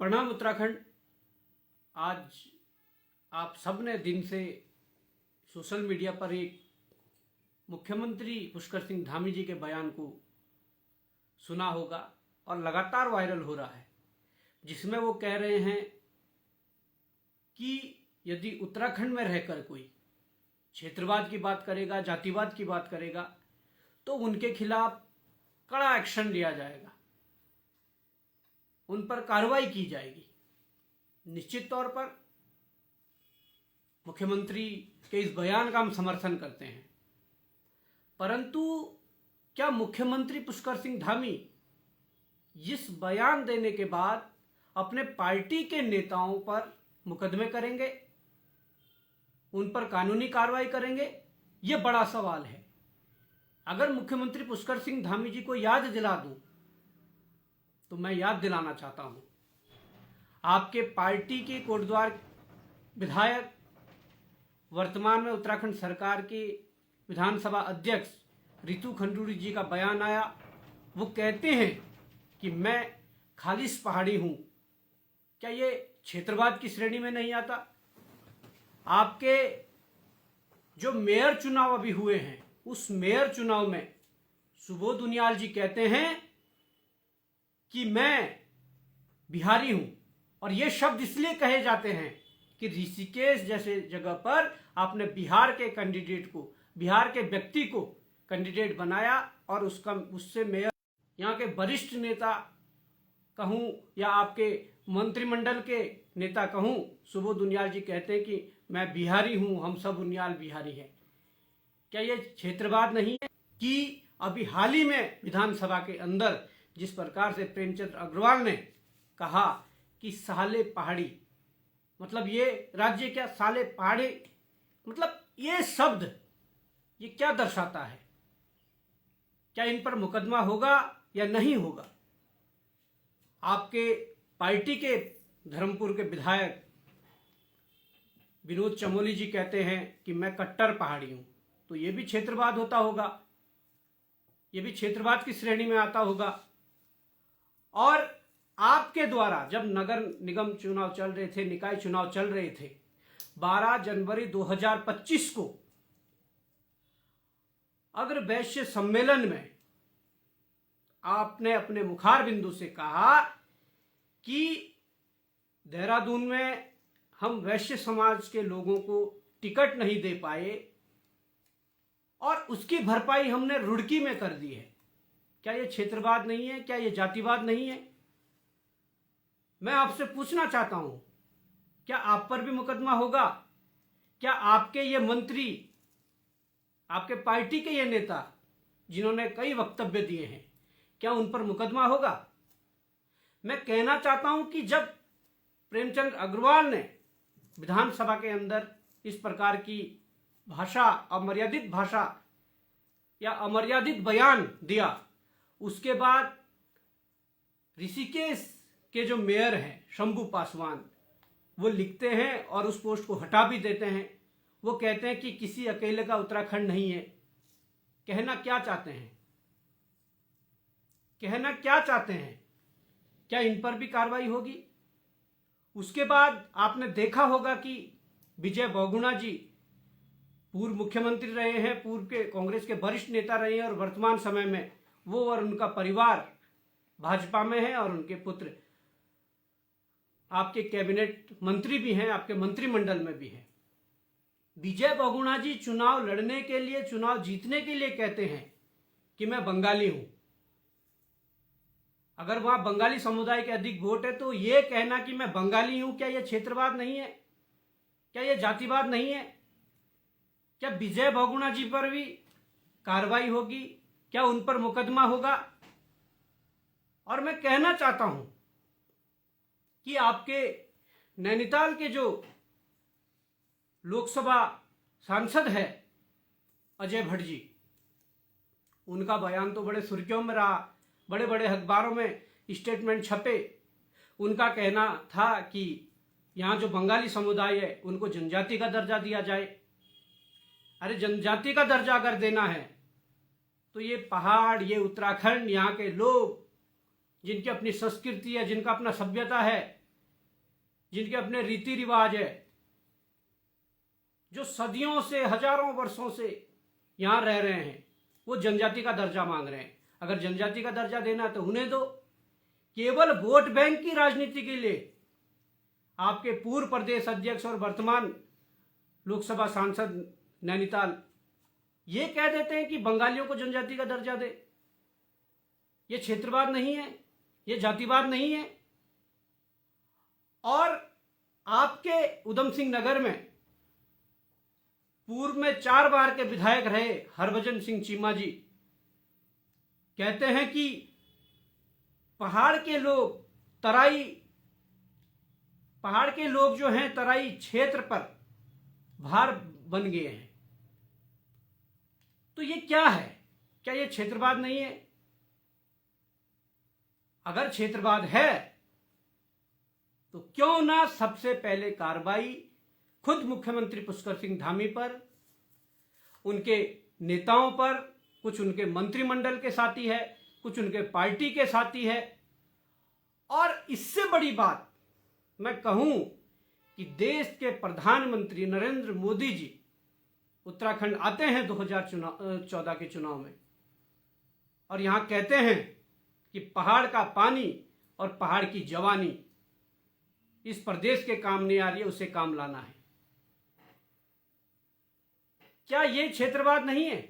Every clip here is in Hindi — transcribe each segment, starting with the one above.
प्रणाम उत्तराखंड। आज आप सब ने दिन से सोशल मीडिया पर एक मुख्यमंत्री पुष्कर सिंह धामी जी के बयान को सुना होगा और लगातार वायरल हो रहा है, जिसमें वो कह रहे हैं कि यदि उत्तराखंड में रहकर कोई क्षेत्रवाद की बात करेगा, जातिवाद की बात करेगा, तो उनके खिलाफ कड़ा एक्शन लिया जाएगा, उन पर कार्रवाई की जाएगी। निश्चित तौर पर मुख्यमंत्री के इस बयान का हम समर्थन करते हैं, परंतु क्या मुख्यमंत्री पुष्कर सिंह धामी इस बयान देने के बाद अपने पार्टी के नेताओं पर मुकदमे करेंगे, उन पर कानूनी कार्रवाई करेंगे? ये बड़ा सवाल है। अगर मुख्यमंत्री पुष्कर सिंह धामी जी को याद दिला दूं, तो मैं याद दिलाना चाहता हूं, आपके पार्टी के कोटद्वार विधायक, वर्तमान में उत्तराखंड सरकार के विधानसभा अध्यक्ष रितु खंडूड़ी जी का बयान आया। वो कहते हैं कि मैं खालिश पहाड़ी हूं। क्या ये क्षेत्रवाद की श्रेणी में नहीं आता? आपके जो मेयर चुनाव अभी हुए हैं, उस मेयर चुनाव में सुबोध उनियाल जी कहते हैं कि मैं बिहारी हूं, और ये शब्द इसलिए कहे जाते हैं कि ऋषिकेश जैसे जगह पर आपने बिहार के कैंडिडेट को, बिहार के व्यक्ति को कैंडिडेट बनाया और उससे मेयर, यहाँ के वरिष्ठ नेता कहूं या आपके मंत्रिमंडल के नेता कहूं, सुबोध उनियाल जी कहते हैं कि मैं बिहारी हूं, हम सब उनियाल बिहारी हैं। क्या ये क्षेत्रवाद नहीं है? कि अभी हाल ही में विधानसभा के अंदर जिस प्रकार से प्रेमचंद अग्रवाल ने कहा कि साले पहाड़ी, मतलब ये राज्य क्या साले पहाड़ी, मतलब ये शब्द ये क्या दर्शाता है? क्या इन पर मुकदमा होगा या नहीं होगा? आपके पार्टी के धर्मपुर के विधायक विनोद चमोली जी कहते हैं कि मैं कट्टर पहाड़ी हूं, तो ये भी क्षेत्रवाद होता होगा, ये भी क्षेत्रवाद की श्रेणी में आता होगा। और आपके द्वारा जब नगर निगम चुनाव चल रहे थे, निकाय चुनाव चल रहे थे, 12 जनवरी 2025 को अग्रवैश्य सम्मेलन में आपने अपने मुखार बिंदु से कहा कि देहरादून में हम वैश्य समाज के लोगों को टिकट नहीं दे पाए और उसकी भरपाई हमने रुड़की में कर दी है। क्या यह क्षेत्रवाद नहीं है? क्या यह जातिवाद नहीं है? मैं आपसे पूछना चाहता हूं, क्या आप पर भी मुकदमा होगा? क्या आपके ये मंत्री, आपके पार्टी के ये नेता जिन्होंने कई वक्तव्य दिए हैं, क्या उन पर मुकदमा होगा? मैं कहना चाहता हूं कि जब प्रेमचंद अग्रवाल ने विधानसभा के अंदर इस प्रकार की भाषा, अमर्यादित भाषा या अमर्यादित बयान दिया, उसके बाद ऋषिकेश के जो मेयर हैं शंभू पासवान, वो लिखते हैं और उस पोस्ट को हटा भी देते हैं। वो कहते हैं कि किसी अकेले का उत्तराखंड नहीं है। कहना क्या चाहते हैं? कहना क्या चाहते हैं? क्या इन पर भी कार्रवाई होगी? उसके बाद आपने देखा होगा कि विजय बहुगुणा जी पूर्व मुख्यमंत्री रहे हैं, पूर्व के कांग्रेस के वरिष्ठ नेता रहे हैं, और वर्तमान समय में वो और उनका परिवार भाजपा में है और उनके पुत्र आपके कैबिनेट मंत्री भी हैं, आपके मंत्रिमंडल में भी हैं। विजय बहुगुणा जी चुनाव लड़ने के लिए, चुनाव जीतने के लिए कहते हैं कि मैं बंगाली हूं। अगर वहां बंगाली समुदाय के अधिक वोट है, तो यह कहना कि मैं बंगाली हूं, क्या यह क्षेत्रवाद नहीं है? क्या यह जातिवाद नहीं है? क्या विजय बहुगुणा जी पर भी कार्रवाई होगी? क्या उन पर मुकदमा होगा? और मैं कहना चाहता हूं कि आपके नैनीताल के जो लोकसभा सांसद है अजय भट्ट जी, उनका बयान तो बड़े सुर्खियों में रहा, बड़े बड़े अखबारों में स्टेटमेंट छपे। उनका कहना था कि यहाँ जो बंगाली समुदाय है उनको जनजाति का दर्जा दिया जाए। अरे जनजाति का दर्जा अगर देना है तो ये पहाड़, ये उत्तराखंड, यहाँ के लोग जिनकी अपनी संस्कृति है, जिनका अपना सभ्यता है, जिनके अपने रीति रिवाज है, जो सदियों से, हजारों वर्षों से यहां रह रहे हैं, वो जनजाति का दर्जा मांग रहे हैं। अगर जनजाति का दर्जा देना तो उन्हें दो। केवल वोट बैंक की राजनीति के लिए आपके पूर्व प्रदेश अध्यक्ष और वर्तमान लोकसभा सांसद नैनीताल ये कह देते हैं कि बंगालियों को जनजाति का दर्जा दे। ये क्षेत्रवाद नहीं है, ये जातिवाद नहीं है। और आपके उधम सिंह नगर में पूर्व में 4 बार के विधायक रहे हरभजन सिंह चीमा जी कहते हैं कि पहाड़ के लोग जो हैं तराई क्षेत्र पर भार बन गए हैं। तो ये क्या है? क्या ये क्षेत्रवाद नहीं है? अगर क्षेत्रवाद है तो क्यों ना सबसे पहले कार्रवाई खुद मुख्यमंत्री पुष्कर सिंह धामी पर, उनके नेताओं पर, कुछ उनके मंत्रिमंडल के साथी है, कुछ उनके पार्टी के साथी है। और इससे बड़ी बात मैं कहूं कि देश के प्रधानमंत्री नरेंद्र मोदी जी उत्तराखंड आते हैं 2014 के चुनाव में और यहां कहते हैं कि पहाड़ का पानी और पहाड़ की जवानी इस प्रदेश के काम नहीं आ रही है, उसे काम लाना है। क्या ये क्षेत्रवाद नहीं है?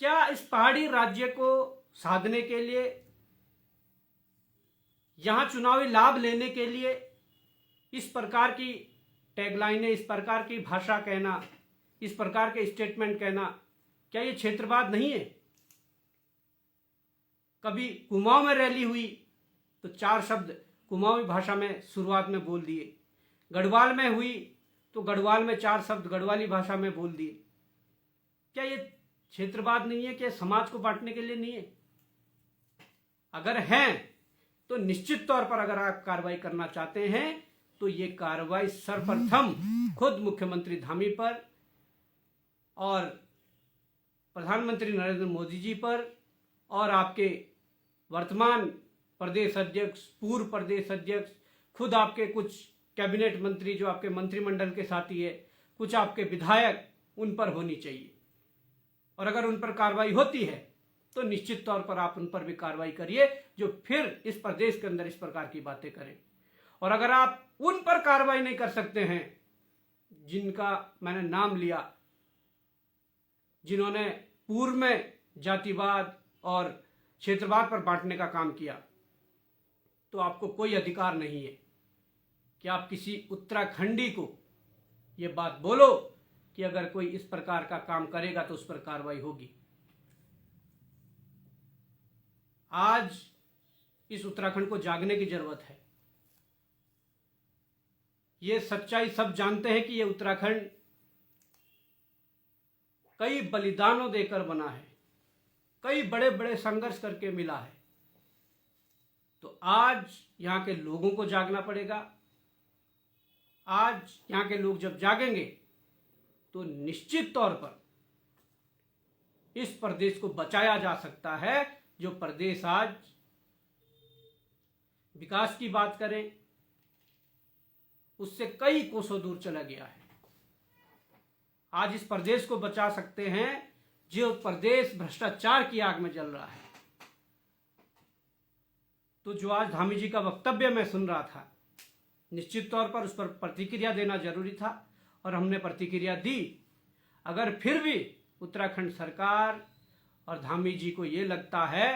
क्या इस पहाड़ी राज्य को साधने के लिए, यहां चुनावी लाभ लेने के लिए इस प्रकार की टैगलाइनें, इस प्रकार की भाषा कहना, इस प्रकार के स्टेटमेंट कहना, क्या ये क्षेत्रवाद नहीं है? कभी कुमाऊं में रैली हुई तो 4 शब्द कुमाऊंी भाषा में शुरुआत में बोल दिए, गढ़वाल में हुई तो गढ़वाल में 4 शब्द गढ़वाली भाषा में बोल दिए। क्या ये क्षेत्रवाद नहीं है? क्या समाज को बांटने के लिए नहीं है? अगर हैं तो निश्चित तौर पर अगर आप कार्रवाई करना चाहते हैं तो ये कार्रवाई सर्वप्रथम खुद मुख्यमंत्री धामी पर और प्रधानमंत्री नरेंद्र मोदी जी पर और आपके वर्तमान प्रदेश अध्यक्ष, पूर्व प्रदेश अध्यक्ष, खुद आपके कुछ कैबिनेट मंत्री जो आपके मंत्रिमंडल के साथी है, कुछ आपके विधायक, उन पर होनी चाहिए। और अगर उन पर कार्रवाई होती है तो निश्चित तौर पर आप उन पर भी कार्रवाई करिए जो फिर इस प्रदेश के अंदर इस प्रकार की बातें करें। और अगर आप उन पर कार्रवाई नहीं कर सकते हैं जिनका मैंने नाम लिया, जिन्होंने पूर्व में जातिवाद और क्षेत्रवाद पर बांटने का काम किया, तो आपको कोई अधिकार नहीं है कि आप किसी उत्तराखंडी को ये बात बोलो कि अगर कोई इस प्रकार का काम करेगा तो उस पर कार्रवाई होगी। आज इस उत्तराखंड को जागने की जरूरत है। ये सच्चाई सब जानते हैं कि ये उत्तराखंड कई बलिदानों देकर बना है, कई बड़े बड़े संघर्ष करके मिला है। तो आज यहां के लोगों को जागना पड़ेगा। आज यहां के लोग जब जागेंगे तो निश्चित तौर पर इस प्रदेश को बचाया जा सकता है, जो प्रदेश आज विकास की बात करें उससे कई कोसों दूर चला गया है। आज इस प्रदेश को बचा सकते हैं जो प्रदेश भ्रष्टाचार की आग में जल रहा है। तो जो आज धामी जी का वक्तव्य मैं सुन रहा था, निश्चित तौर पर उस पर प्रतिक्रिया देना जरूरी था और हमने प्रतिक्रिया दी। अगर फिर भी उत्तराखंड सरकार और धामी जी को ये लगता है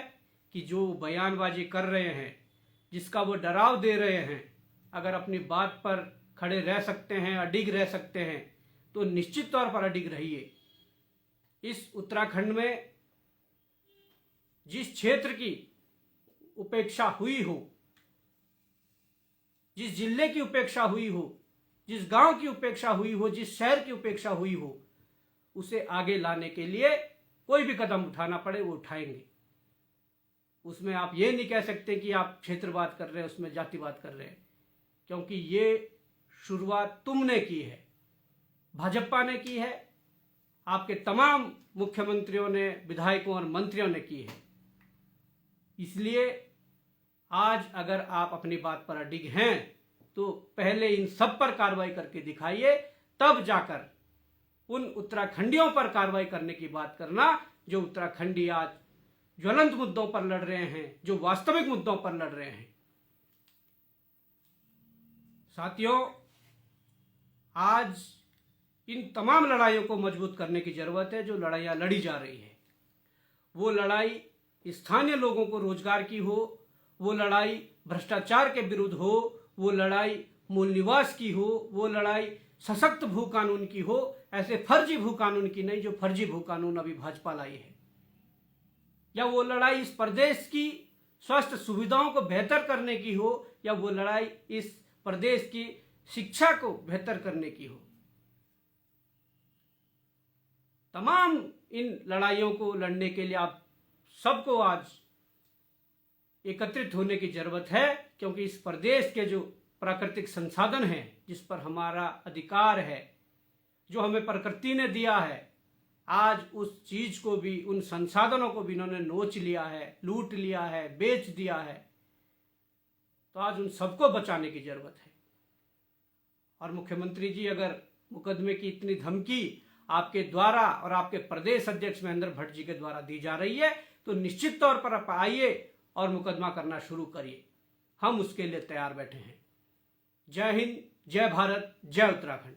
कि जो बयानबाजी कर रहे हैं, जिसका वो डराव दे रहे हैं, अगर अपनी बात पर खड़े रह सकते हैं, अडिग रह सकते हैं, तो निश्चित तौर पर अडिग रहिए। इस उत्तराखंड में जिस क्षेत्र की उपेक्षा हुई हो, जिस जिले की उपेक्षा हुई हो, जिस गांव की उपेक्षा हुई हो, जिस शहर की उपेक्षा हुई हो, उसे आगे लाने के लिए कोई भी कदम उठाना पड़े वो उठाएंगे। उसमें आप ये नहीं कह सकते कि आप क्षेत्रवाद कर रहे हैं, उसमें जातिवाद कर रहे हैं, क्योंकि ये शुरुआत तुमने की है, भाजपा ने की है, आपके तमाम मुख्यमंत्रियों ने, विधायकों और मंत्रियों ने की है। इसलिए आज अगर आप अपनी बात पर अडिग हैं तो पहले इन सब पर कार्रवाई करके दिखाइए, तब जाकर उन उत्तराखंडियों पर कार्रवाई करने की बात करना जो उत्तराखंडी आज ज्वलंत मुद्दों पर लड़ रहे हैं, जो वास्तविक मुद्दों पर लड़ रहे हैं। साथियों, आज इन तमाम लड़ाइयों को मजबूत करने की जरूरत है जो लड़ाइयां लड़ी जा रही है। वो लड़ाई स्थानीय लोगों को रोजगार की हो, वो लड़ाई भ्रष्टाचार के विरुद्ध हो, वो लड़ाई मूल निवास की हो, वो लड़ाई सशक्त भू कानून की हो, ऐसे फर्जी भू कानून की नहीं जो फर्जी भू कानून अभी भाजपा लाई है, या वो लड़ाई इस प्रदेश की स्वास्थ्य सुविधाओं को बेहतर करने की हो, या वो लड़ाई इस प्रदेश की शिक्षा को बेहतर करने की हो। तमाम इन लड़ाइयों को लड़ने के लिए आप सबको आज एकत्रित होने की जरूरत है, क्योंकि इस प्रदेश के जो प्राकृतिक संसाधन हैं, जिस पर हमारा अधिकार है, जो हमें प्रकृति ने दिया है, आज उस चीज को भी, उन संसाधनों को भी इन्होंने नोच लिया है, लूट लिया है, बेच दिया है। तो आज उन सबको बचाने की जरूरत है। और मुख्यमंत्री जी, अगर मुकदमे की इतनी धमकी आपके द्वारा और आपके प्रदेश अध्यक्ष महेंद्र भट्ट जी के द्वारा दी जा रही है, तो निश्चित तौर पर आप आइए और मुकदमा करना शुरू करिए। हम उसके लिए तैयार बैठे हैं। जय हिंद, जय भारत, जय उत्तराखंड।